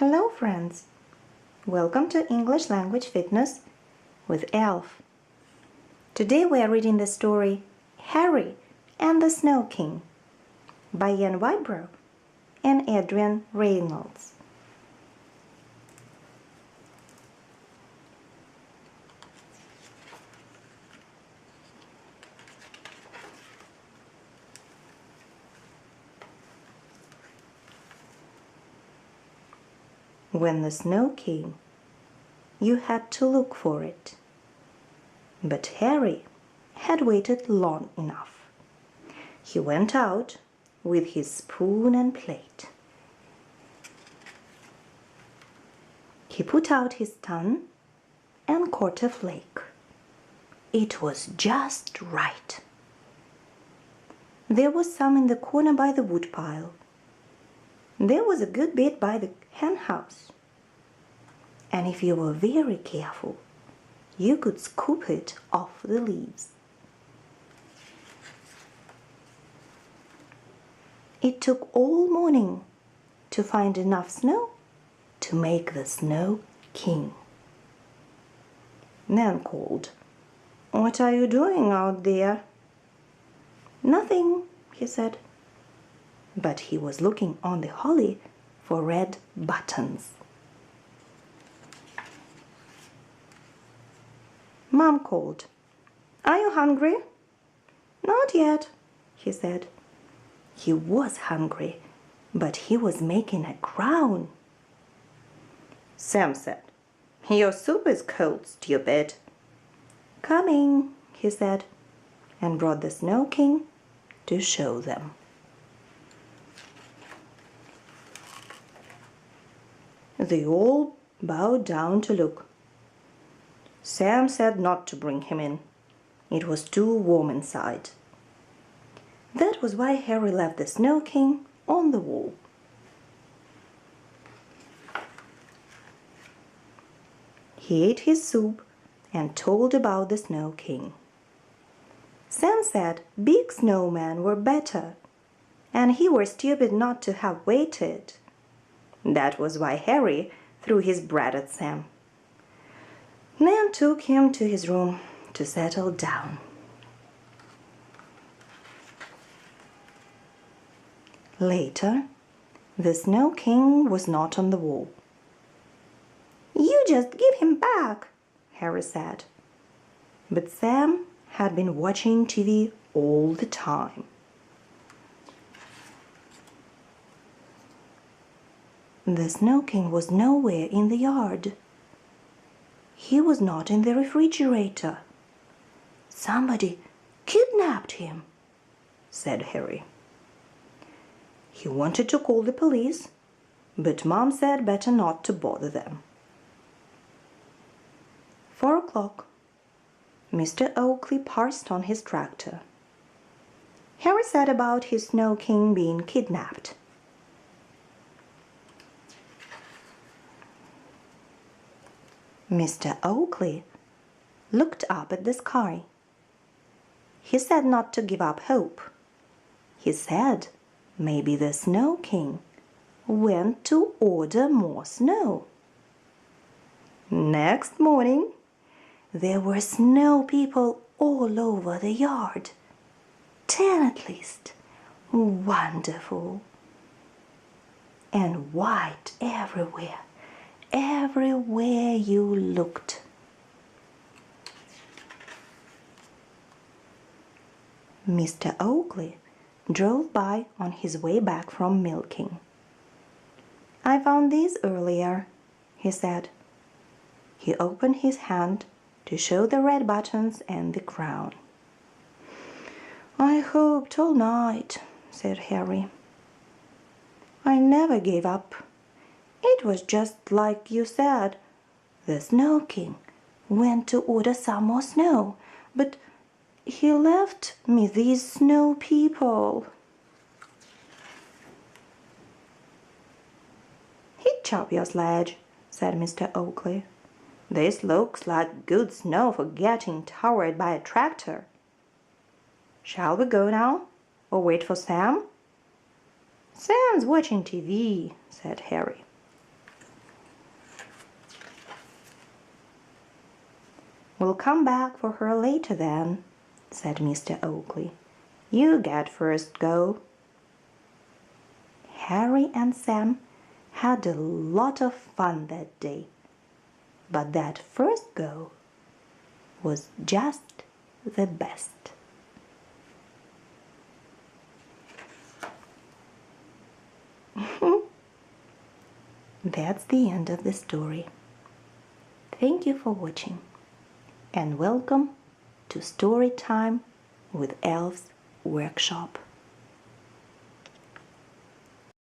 Hello friends! Welcome to English Language Fitness with Elf. Today we are reading the story Harry and the Snow King by Ian Wybrow and Adrian Reynolds. When the snow came, you had to look for it. But Harry had waited long enough. He went out with his spoon and plate. He put out his tongue and caught a flake. It was just right. There was some in the corner by the woodpile. There was a good bit by the henhouse. And if you were very careful, you could scoop it off the leaves. It took all morning to find enough snow to make the Snow King. Nan called, "What are you doing out there?" "Nothing," he said. But he was looking on the holly for red buttons. Mom called, "Are you hungry?" "Not yet," he said. He was hungry, but he was making a crown. Sam said, "Your soup is cold, stupid." "Coming," he said, and brought the Snow King to show them. They all bowed down to look. Sam said not to bring him in. It was too warm inside. That was why Harry left the Snow King on the wall. He ate his soup and told about the Snow King. Sam said big snowmen were better, and he were stupid not to have waited. That was why Harry threw his bread at Sam. Nan took him to his room to settle down. Later, the Snow King was not on the wall. "You just give him back," Harry said. But Sam had been watching TV all the time. The Snow King was nowhere in the yard. He was not in the refrigerator. "Somebody kidnapped him," said Harry. He wanted to call the police, but Mom said better not to bother them. 4 o'clock. Mr. Oakley passed on his tractor. Harry said about his Snow King being kidnapped. Mr. Oakley looked up at the sky. He said not to give up hope. He said maybe the Snow King went to order more snow. Next morning, there were snow people all over the yard. 10 at least. Wonderful. And white everywhere. Everywhere you looked. Mr. Oakley drove by on his way back from milking. "I found these earlier," he said. He opened his hand to show the red buttons and the crown. "I hoped all night," said Harry. "I never gave up. It was just like you said. The Snow King went to order some more snow, but he left me these snow people." "Hitch up your sledge," said Mr. Oakley. "This looks like good snow for getting towed by a tractor. Shall we go now, or wait for Sam?" "Sam's watching TV," said Harry. "We'll come back for her later then," said Mr. Oakley. "You get first go." Harry and Sam had a lot of fun that day, but that first go was just the best. That's the end of the story. Thank you for watching, and welcome to Story Time with Elves Workshop.